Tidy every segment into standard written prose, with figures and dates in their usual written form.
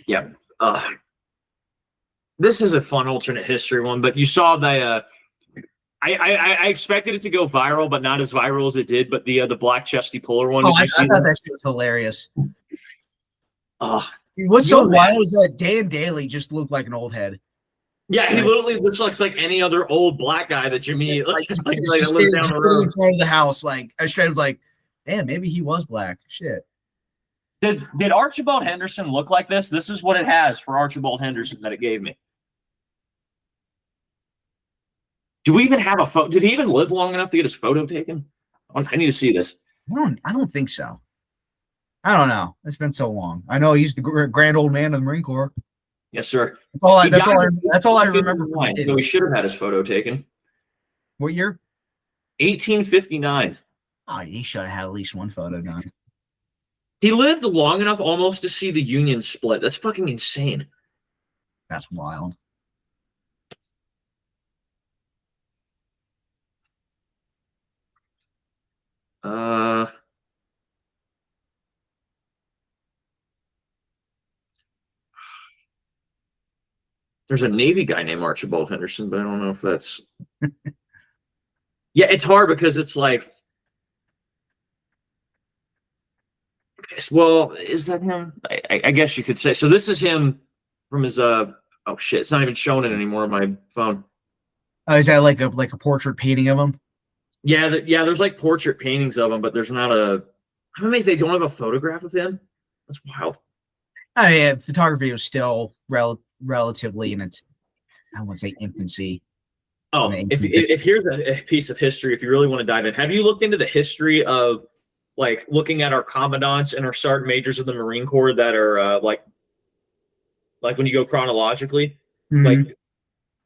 Yeah. This is a fun alternate history one, but you saw the. I expected it to go viral, but not as viral as it did. But the black chesty polar one. I thought that shit was hilarious. What's so wild is that Dan Daly just looked like an old head. Yeah, he literally looks like any other old black guy that you meet. Like just live down the road in front of the house. Like I straight was like, damn, maybe he was black. Shit. Did Archibald Henderson look like this? This is what it has for Archibald Henderson that it gave me. Do we even have a photo? Did he even live long enough to get his photo taken? I need to see this. I don't think so. I don't know. It's been so long. I know he's the grand old man of the Marine Corps. Yes, sir. That's all I remember. So he should have had his photo taken. What year? 1859. Oh, he should have had at least one photo done. He lived long enough almost to see the Union split. That's fucking insane. That's wild. There's a Navy guy named Archibald Henderson, but I don't know if that's. Yeah, it's hard because it's like. Well, is that him? I guess you could say. So this is him from his. Oh shit! It's not even showing it anymore on my phone. Oh, is that like a portrait painting of him? Yeah, there's like portrait paintings of him, but there's not a. I'm amazed they don't have a photograph of him. That's wild. I mean, photography was still relatively in its, I wouldn't say infancy. Oh, if here's a piece of history, if you really want to dive in, have you looked into the history of like looking at our commandants and our sergeant majors of the Marine Corps that are like when you go chronologically? Mm-hmm. Like,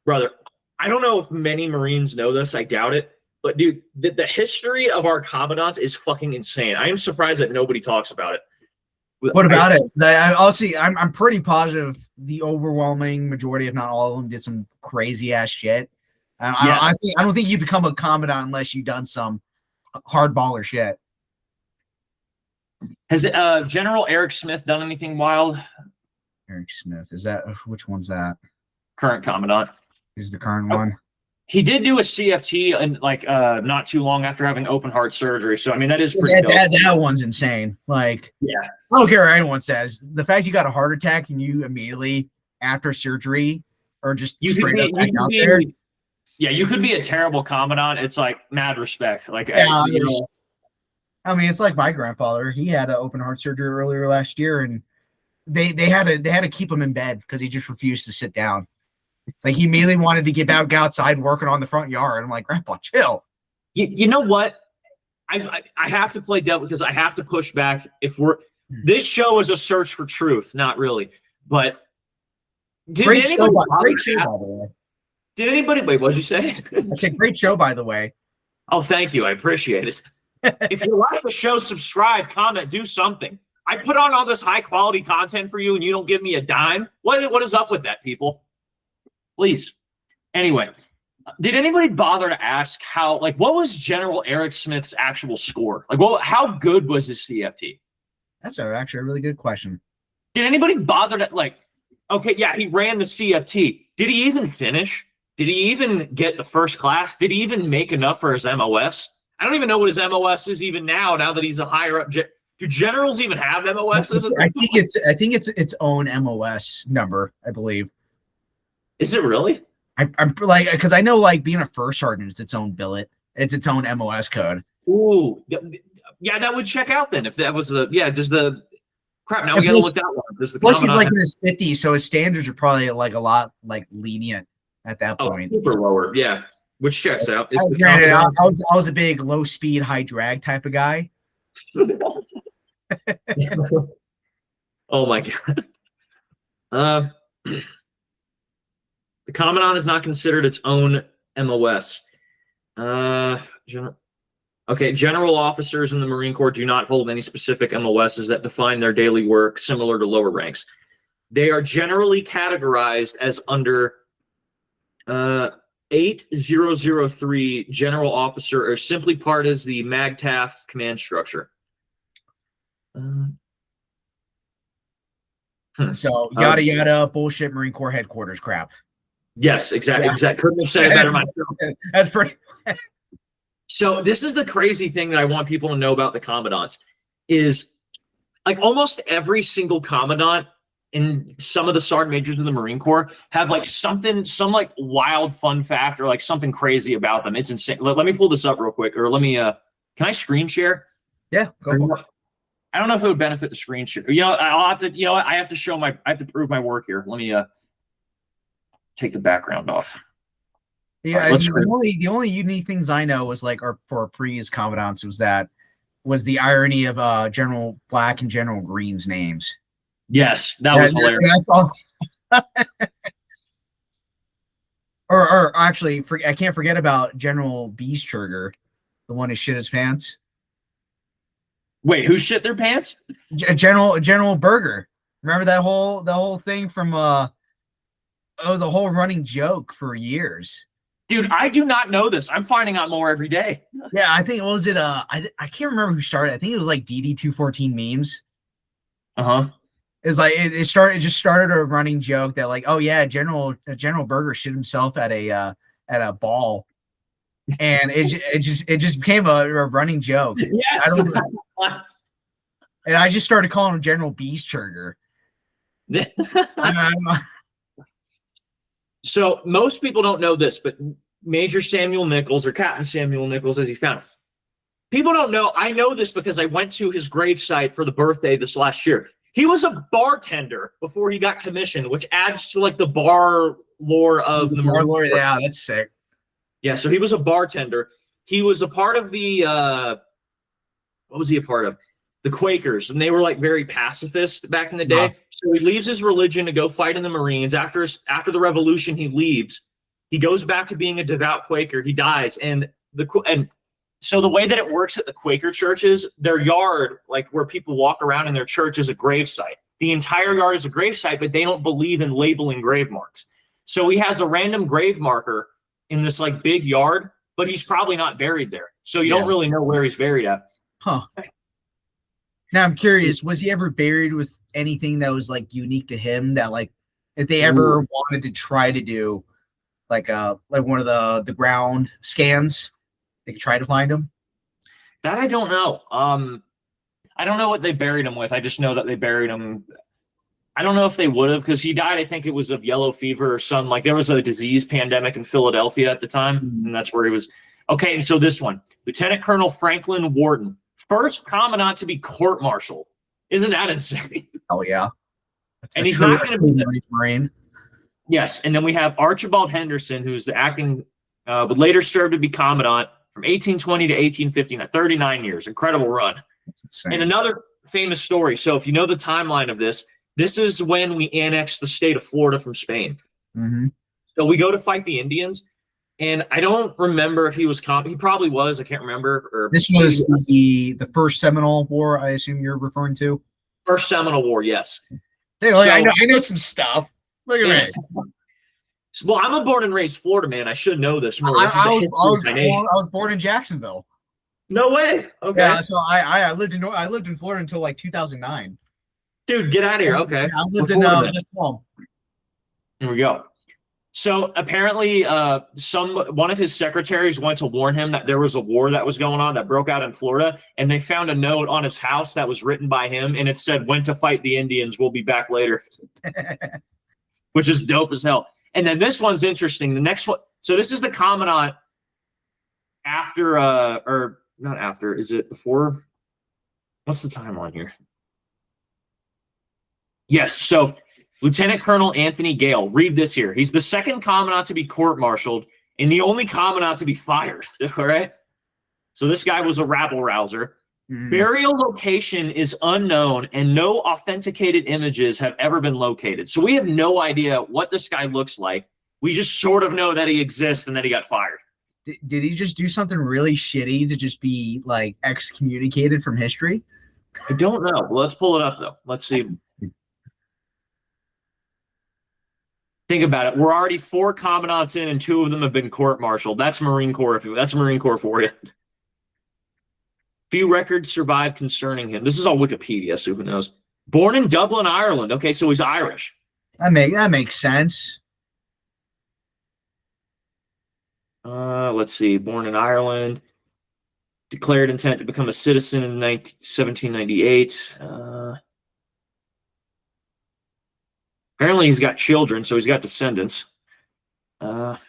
brother, I don't know if many Marines know this. I doubt it. But dude, the history of our commandants is fucking insane. I am surprised that nobody talks about it. What about it? I'm pretty positive the overwhelming majority, if not all of them, did some crazy ass shit. I don't think you become a commandant unless you've done some hardballer shit. Has General Eric Smith done anything wild? Eric Smith, which one's that? Current commandant. Is the current one? He did do a CFT and like not too long after having open heart surgery. So I mean that is pretty dope. That one's insane. Like, yeah, I don't care what anyone says. The fact you got a heart attack and you immediately after surgery or just you could be a terrible commandant. It's like mad respect. Like, yeah, I mean, it's like my grandfather. He had an open heart surgery earlier last year, and they had to keep him in bed because he just refused to sit down. Like he immediately wanted to get outside working on the front yard. I'm like, Grandpa, chill. You know what? I have to play devil because I have to push back. This show is a search for truth, not really. But great show, by the way. Did anybody wait? What did you say? I said great show, by the way. Oh, thank you. I appreciate it. If you like the show, subscribe, comment, do something. I put on all this high quality content for you, and you don't give me a dime. What is up with that, people? Please. Anyway, did anybody bother to ask what was General Eric Smith's actual score? Like, how good was his CFT? That's actually a really good question. Did anybody bother to okay, yeah, he ran the CFT. Did he even finish? Did he even get the first class? Did he even make enough for his MOS? I don't even know what his MOS is even now that he's a higher up. Do generals even have MOSs? I think it's its own MOS number, I believe. Is it really? I'm like, because I know like being a first sergeant is its own billet. It's its own MOS code. Ooh, yeah, that would check out then if that was does the crap now we gotta look that one. Does the plus he's like in his 50s, so his standards are probably like a lot like lenient at that point. Super lower, yeah. Which checks out. I was a big low speed, high drag type of guy. Oh my god. The Commandant is not considered its own MOS. General officers in the Marine Corps do not hold any specific MOSs that define their daily work, similar to lower ranks. They are generally categorized as under 8003 general officer, or simply part as the MAGTAF command structure. So yada yada bullshit Marine Corps headquarters crap. Yes, exactly. Couldn't have said it better myself. That's pretty. So this is the crazy thing that I want people to know about the commandants is like almost every single commandant in some of the sergeant majors in the Marine Corps have like some like wild fun fact or like something crazy about them. It's insane. Let me pull this up real quick, or let me can I screen share? Yeah, go for it. I don't know if it would benefit the screen share. You know, I'll have to, I have to prove my work here. Let me take the background off. Yeah, right, the only unique things I know was like for our previous commandants was the irony of General Black and General Green's names. Yes, that was hilarious. Or actually, I can't forget about General Beeschurger, the one who shit his pants. Wait, who shit their pants? General Berger. Remember that whole thing from it was a whole running joke for years. Dude, I do not know this. I'm finding out more every day. Yeah, I think I can't remember who started. I think it was like DD214 memes. It's like it just started a running joke that like, oh yeah, General Berger shit himself at a ball, and it just became a running joke. Yes. And I just started calling him General Beeschurger. So most people don't know this, but Major Samuel Nichols, or Captain Samuel Nichols, as he found, people don't know. I know this because I went to his gravesite for the birthday this last year. He was a bartender before he got commissioned, which adds to like the bar lore of the bar lore. Yeah, that's sick. Yeah, so he was a bartender. He was a part of the what was he a part of? The Quakers, and they were like very pacifist back in the day. So he leaves his religion to go fight in the Marines. After the revolution, he leaves. He goes back to being a devout Quaker. He dies, and so the way that it works at the Quaker churches, their yard, like where people walk around in their church, is a gravesite. The entire yard is a gravesite, but they don't believe in labeling grave marks. So he has a random grave marker in this like big yard, but he's probably not buried there. So you don't really know where he's buried at. Huh. Now I'm curious, was he ever buried with anything that was like unique to him that like if they ever wanted to try to do like one of the ground scans, they could try to find him? That I don't know. I don't know what they buried him with. I just know that they buried him. I don't know if they would have, because he died, I think it was of yellow fever or some, like there was a disease pandemic in Philadelphia at the time, and that's where he was. Okay, and so this one, Lieutenant Colonel Franklin Wharton, first commandant to be court-martialed. Isn't that insane? Oh, yeah. And he's not going to be the Marine. Yes, and then we have Archibald Henderson, who's the acting, but later served to be commandant from 1820 to 1859, 39 years. Incredible run. And another famous story. So if you know the timeline of this, this is when we annexed the state of Florida from Spain. So we go to fight the Indians, and I don't remember if he was he probably was. I can't remember. Or this was the first Seminole War, I assume you're referring to? First Seminole War, yes. Hey, so, I know some stuff. Look at me. Well, I'm a born and raised Florida man. I should know this more. I was born in Jacksonville. No way. Okay. Yeah, so I lived in Florida until like 2009. Dude, get out of here. Okay. I lived in this fall. Here we go. So apparently, one of his secretaries went to warn him that there was a war that was going on that broke out in Florida, and they found a note on his house that was written by him, and it said, "Went to fight the Indians. We'll be back later," which is dope as hell. And then this one's interesting. The next one. So this is the commandant after, or not after. Is it before? What's the timeline here? Yes. So Lieutenant Colonel Anthony Gale. Read this here. He's the second commandant to be court-martialed and the only commandant to be fired. All right. So this guy was a rabble-rouser. Burial location is unknown, and no authenticated images have ever been located. So we have no idea what this guy looks like. We just sort of know that he exists and that he got fired. Did he just do something really shitty to just be like excommunicated from history? I don't know. Well, let's pull it up though. Let's see. Think about it. We're already 4 commandants in, and 2 of them have been court-martialed. That's Marine Corps. That's Marine Corps for you. Few records survive concerning him. This is all Wikipedia, so who knows? Born in Dublin, Ireland. Okay, so he's Irish. That makes sense. Let's see. Born in Ireland. Declared intent to become a citizen in 1798. Apparently he's got children, so he's got descendants. Fought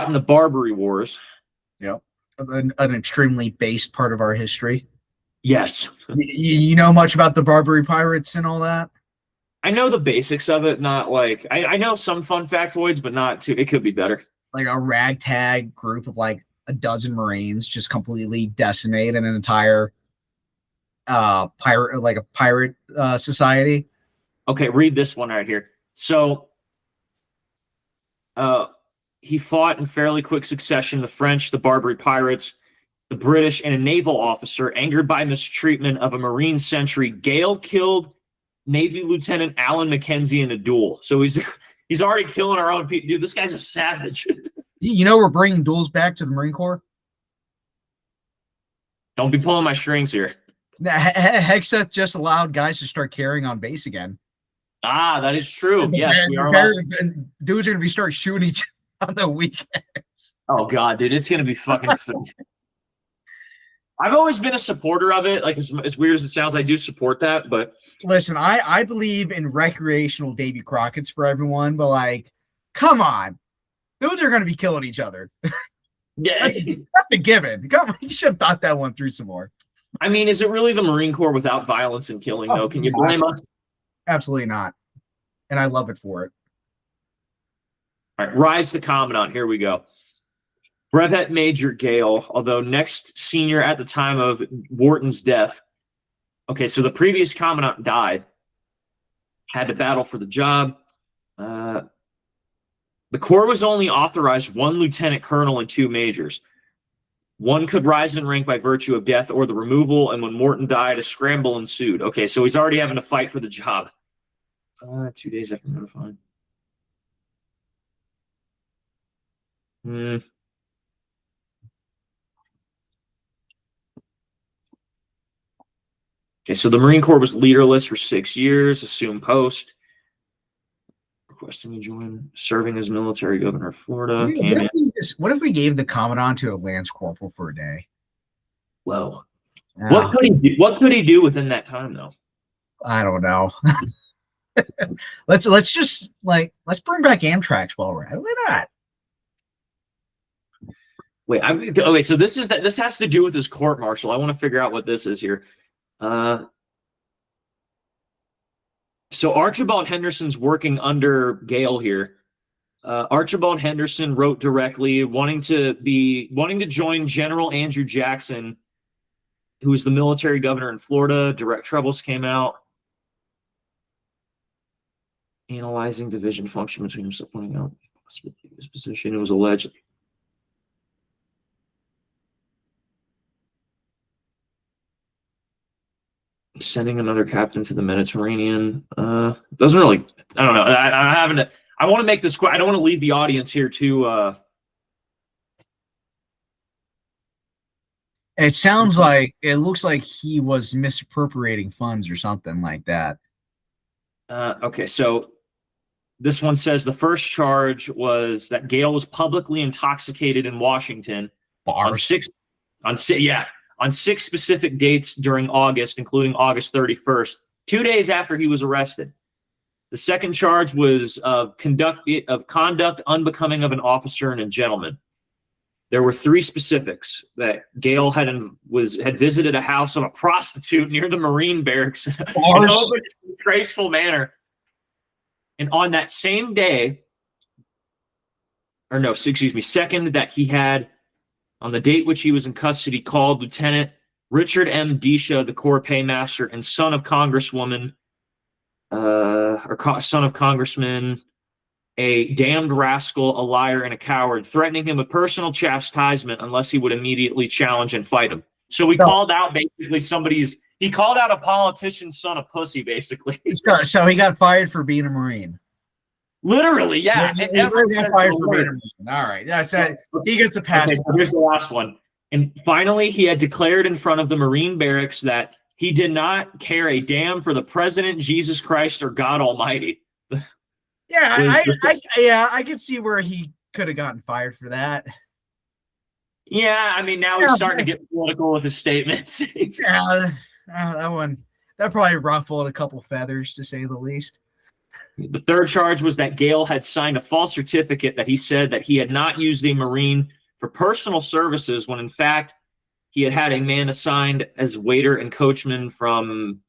in the Barbary Wars. Yep. An extremely based part of our history. Yes. You know much about the Barbary pirates and all that? I know the basics of it, not like I know some fun factoids, but not too. It could be better. Like a ragtag group of like a dozen Marines just completely decimate an entire pirate society. Okay, read this one right here. So he fought in fairly quick succession the French, the Barbary pirates, the British, and a naval officer. Angered by mistreatment of a Marine sentry, Gale killed Navy Lieutenant Alan Mackenzie in a duel. So he's already killing our own people. Dude, this guy's a savage. You know we're bringing duels back to the Marine Corps? Don't be pulling my strings here. Hexeth just allowed guys to start carrying on base again. Ah, that is true. Yes, we are allowed. Dudes are going to start shooting each other on the weekends. Oh, God, dude, it's going to be fucking fun. I've always been a supporter of it. Like, as weird as it sounds, I do support that. But listen, I believe in recreational Davy Crockett's for everyone, but like, come on. Those are going to be killing each other. Yeah, that's a given. Come on, you should have thought that one through some more. I mean, is it really the Marine Corps without violence and killing, though? Can you blame us? Absolutely not. And I love it for it. All right, rise to Commandant. Here we go. Brevet Major Gale, although next senior at the time of Wharton's death. Okay, so the previous Commandant died. Had to battle for the job. The Corps was only authorized 1 lieutenant colonel and 2 majors. One could rise in rank by virtue of death or the removal, and when Morton died, a scramble ensued. Okay, so he's already having to fight for the job. 2 days after notifying. Okay, so the Marine Corps was leaderless for 6 years, assumed post. Requesting to join, serving as military governor of Florida. What if we gave the Commandant to a Lance Corporal for a day? Whoa. What could he do within that time, though? I don't know. let's bring back Amtrak's while we're at it. Why not? Wait, okay, so this has to do with his court martial. I want to figure out what this is here. So Archibald Henderson's working under Gale here. Archibald Henderson wrote directly, wanting to join General Andrew Jackson, who was the military governor in Florida. Direct troubles came out. Analyzing division function between himself, pointing out his position. It was alleged. Sending another captain to the Mediterranean. Doesn't really. I don't know. I want to make this. I don't want to leave the audience here too. It sounds like it looks like he was misappropriating funds or something like that. Okay, so this one says the first charge was that Gale was publicly intoxicated in Washington on six specific dates during August, including August 31st, 2 days after he was arrested. The second charge was of conduct unbecoming of an officer and a gentleman. There were 3 specifics: that Gale had visited a house of a prostitute near the Marine barracks in an open, disgraceful manner. And on that same day, second, that he had, on the date which he was in custody, called Lieutenant Richard M. Disha, the Corps paymaster and son of Congresswoman, son of Congressman, a damned rascal, a liar, and a coward, threatening him with personal chastisement unless he would immediately challenge and fight him. So he called out basically he called out a politician's son a pussy, basically. So he got fired for being a Marine. Literally, yeah. He got fired for being a Marine. All right, that's it. He gets a pass. Okay, so here's the last one. And finally, he had declared in front of the Marine barracks that He did not care a damn for the president, Jesus Christ, or God Almighty. Yeah, I could see where he could have gotten fired for that. Yeah, I mean, now he's starting to get political with his statements. Yeah, that probably ruffled a couple feathers, to say the least. The third charge was that Gale had signed a false certificate that he said that he had not used a Marine for personal services when, in fact, he had had a man assigned as waiter and coachman from.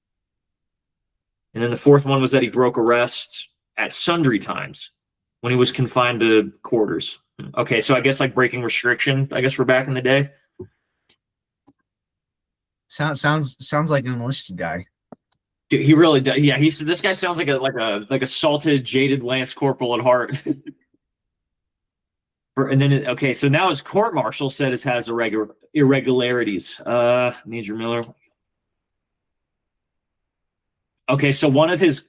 And then the fourth one was that he broke arrest at sundry times when he was confined to quarters. Okay, so I guess like breaking restriction, I guess, for back in the day. Sounds like an enlisted guy. Dude, he really does. Yeah, he said this guy sounds like a salted, jaded lance corporal at heart. And then okay, so now his court martial said it has irregularities. Major Miller. Okay, so one of his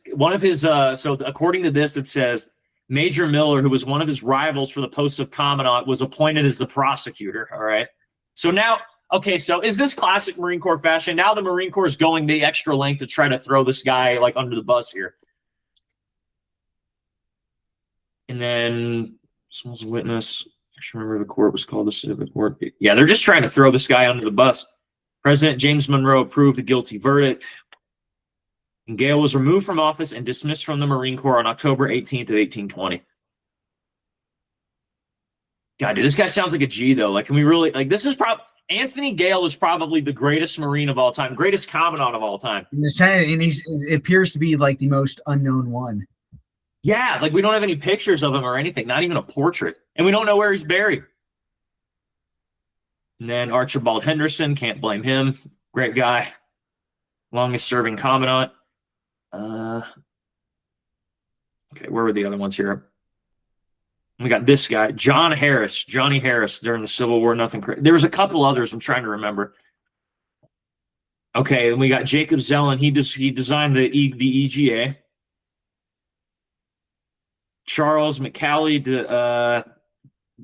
so according to this, it says Major Miller, who was one of his rivals for the post of commandant, was appointed as the prosecutor. All right. So now, okay, so is this classic Marine Corps fashion? Now the Marine Corps is going the extra length to try to throw this guy like under the bus here. And then someone's a witness. I should remember the court was called the Civic Court. Yeah, they're just trying to throw this guy under the bus. President James Monroe approved the guilty verdict. And Gale was removed from office and dismissed from the Marine Corps on October 18th of 1820. God, dude, this guy sounds like a G, though. Like, can we really, like, this is probably, Anthony Gale is probably the greatest Marine of all time, greatest commandant of all time. And it appears to be like the most unknown one. Yeah, like we don't have any pictures of him or anything, not even a portrait. And we don't know where he's buried. And then Archibald Henderson, can't blame him. Great guy. Longest serving commandant. Okay, where were the other ones here? We got this guy, Johnny Harris, during the Civil War. Nothing. There was a couple others I'm trying to remember. Okay, and we got Jacob Zellin. He designed the EGA. Charles McCallie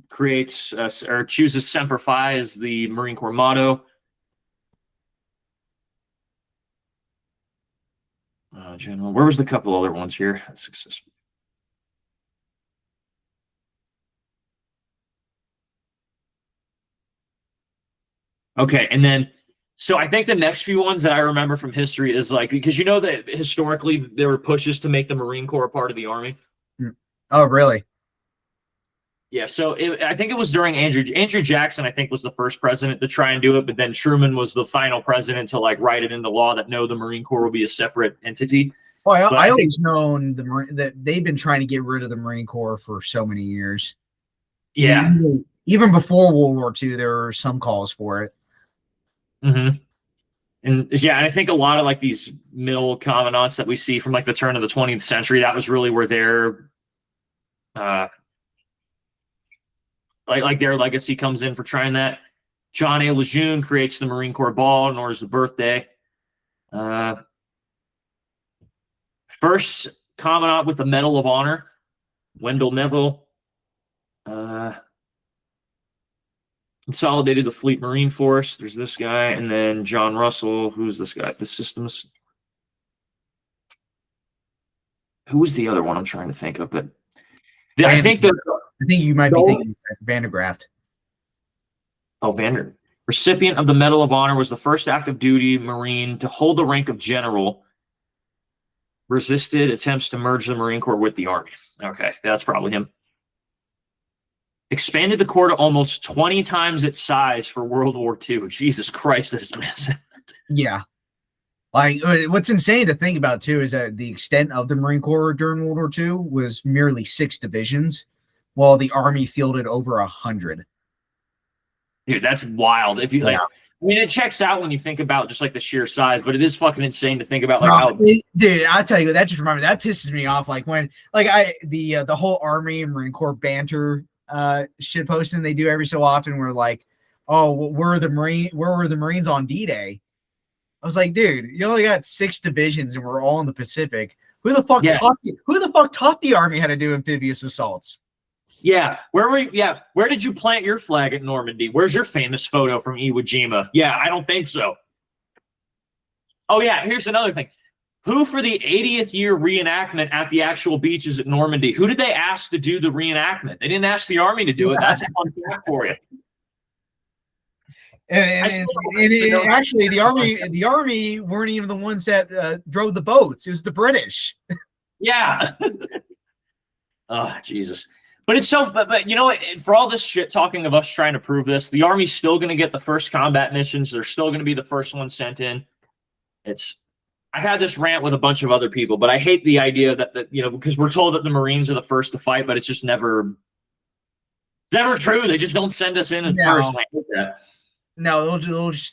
creates or chooses Semper Fi as the Marine Corps motto. General, where was the couple other ones here? Successful. Okay, and then, so I think the next few ones that I remember from history is like, because you know that historically there were pushes to make the Marine Corps a part of the Army. Oh, really? Yeah, so I think it was during Andrew Jackson, I think, was the first president to try and do it, but then Truman was the final president to like write it into law that no, the Marine Corps will be a separate entity. Oh, I always known that they've been trying to get rid of the Marine Corps for so many years. Yeah. Even before World War II, there were some calls for it. Mm-hmm. And yeah, I think a lot of like these middle commandants that we see from like the turn of the 20th century, that was really where their like their legacy comes in for trying that. John A. Lejeune creates the Marine Corps Ball and orders the birthday. First commandant with the Medal of Honor, Wendell Neville. Consolidated the Fleet Marine Force. There's this guy, and then John Russell. Who's this guy? The Systems. Who was the other one I'm trying to think of? But I think you might be thinking Vandergraft. Oh, recipient of the Medal of Honor, was the first active duty Marine to hold the rank of general. Resisted attempts to merge the Marine Corps with the Army. Okay, that's probably him. Expanded the Corps to almost 20 times its size for World War II. Jesus Christ, this is massive. Yeah. Like, what's insane to think about, too, is that the extent of the Marine Corps during World War II was merely 6 divisions, while the Army fielded over 100. Dude, that's wild. If you like, I mean, it checks out when you think about just like the sheer size, but it is fucking insane to think about like dude, I'll tell you, that just reminded me, that pisses me off. Like when the whole Army and Marine Corps banter shit posting they do every so often, where like, oh, where were the Marines on D-Day? I was like, dude, you only got 6 divisions and we're all in the Pacific. Who the fuck taught the Army how to do amphibious assaults? Yeah, where did you plant your flag at Normandy? Where's your famous photo from Iwo Jima? Yeah, I don't think so. Oh yeah, here's another thing. Who for the 80th year reenactment at the actual beaches at Normandy? Who did they ask to do the reenactment? They didn't ask the Army to do it. That's a fun fact for you. Actually, the Army weren't even the ones that drove the boats. It was the British. Yeah. Oh, Jesus. But it's so, but you know what? For all this shit talking of us trying to prove this, the Army's still going to get the first combat missions. They're still going to be the first one sent in. I've had this rant with a bunch of other people, but I hate the idea that because we're told that the Marines are the first to fight, but it's just never true. They just don't send us in at first. I hate that. No,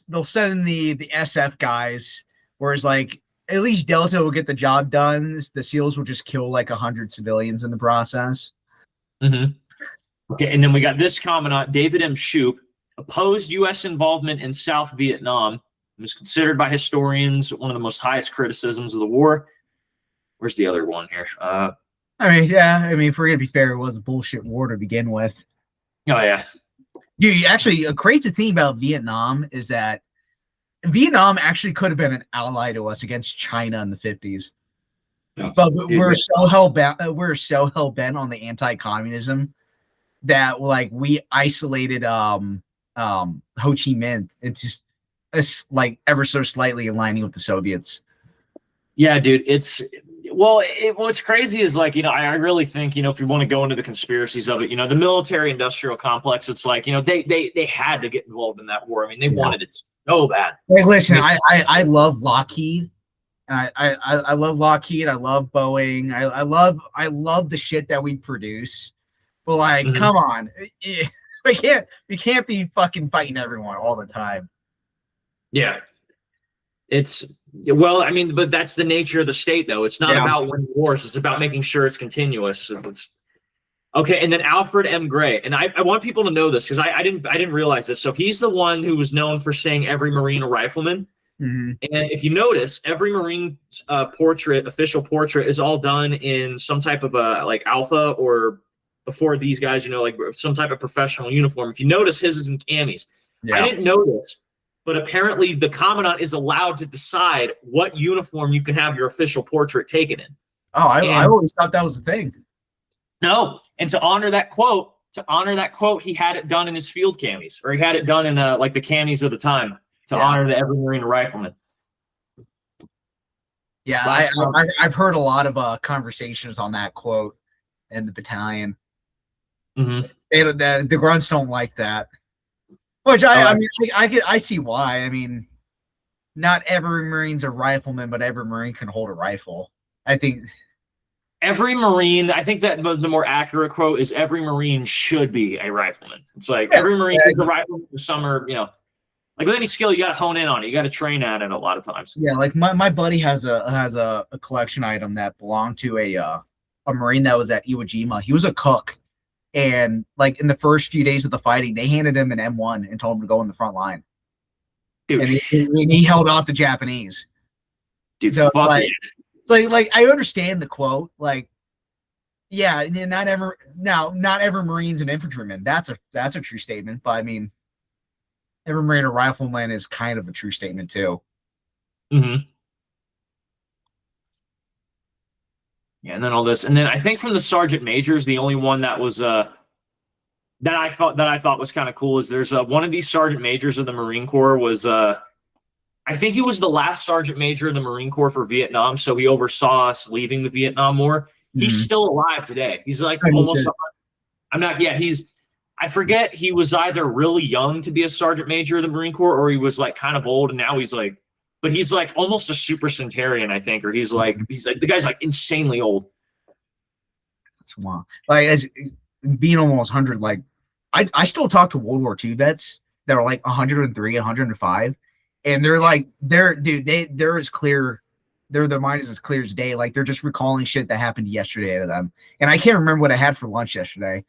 they'll send in the SF guys, whereas like at least Delta will get the job done. The SEALs will just kill like 100 civilians in the process. Mm-hmm. Okay, and then we got this Commandant, David M. Shoup, opposed U.S. involvement in South Vietnam. It was considered by historians one of the most highest criticisms of the war. Where's the other one here? If we're gonna be fair, it was a bullshit war to begin with. Oh yeah. Dude, actually, a crazy thing about Vietnam is that Vietnam actually could have been an ally to us against China in the 50s. Oh, but we're so hell bent on the anti-communism that like we isolated Ho Chi Minh into like ever so slightly aligning with the Soviets. Yeah, dude, what's crazy is like, I really think, if you want to go into the conspiracies of it, the military industrial complex, it's like, they had to get involved in that war. I mean, they wanted it so bad. Hey, listen, I love Lockheed. I love Lockheed. I love Boeing. I love the shit that we produce. But like, come on. We can't be fucking fighting everyone all the time. Yeah. But that's the nature of the state, though. It's not about winning wars. It's about making sure it's continuous. Okay, and then Alfred M. Gray, and I want people to know this because I didn't realize this. So he's the one who was known for saying every Marine a rifleman. Mm-hmm. And if you notice, every Marine official portrait, is all done in some type of like alpha or before these guys, like some type of professional uniform. If you notice, his is in camis. Yeah. I didn't know this. But apparently the Commandant is allowed to decide what uniform you can have your official portrait taken in. Oh, I always thought that was a thing. No. And to honor that quote, he had it done in his field camis, or he had it done in like the camis of the time to honor the every Marine rifleman. Yeah, I've heard a lot of conversations on that quote in the battalion. Mm-hmm. The grunts don't like that. Which I see why. I mean, not every Marine's a rifleman, but every Marine can hold a rifle. I think every Marine. I think that the more accurate quote is every Marine should be a rifleman. It's like every Marine is a rifleman. Some are, like with any skill, you got to hone in on it. You got to train at it a lot of times. Yeah, like my buddy has a collection item that belonged to a Marine that was at Iwo Jima. He was a cook. And like in the first few days of the fighting, they handed him an M1 and told him to go in the front line. Dude. And he held off the Japanese. Dude, so, like I understand the quote. Like, yeah, not every Marine's an infantryman. That's a true statement. But I mean, every Marine a rifleman is kind of a true statement too. Mm-hmm. Yeah, and then all this, and then I think from the sergeant majors, the only one that was that I thought was kind of cool is there's one of these sergeant majors of the Marine Corps was I think he was the last sergeant major in the Marine Corps for Vietnam, so he oversaw us leaving the Vietnam War. Mm-hmm. He's still alive today. He's like almost. I forget. He was either really young to be a sergeant major of the Marine Corps, or he was like kind of old, and now he's like. But he's like almost a super centurion, I think, or he's like the guy's like insanely old. That's wild. Like as being almost 100, like I still talk to World War II vets that are like 103, 105, and they're like they're as clear. Their mind is as clear as day. Like they're just recalling shit that happened yesterday to them. And I can't remember what I had for lunch yesterday.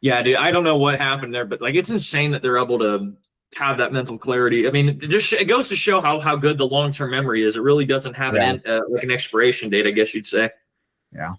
Yeah, dude, I don't know what happened there, but like it's insane that they're able to have that mental clarity. I mean, it goes to show how good the long-term memory is. It really doesn't have an expiration date, I guess you'd say. Yeah.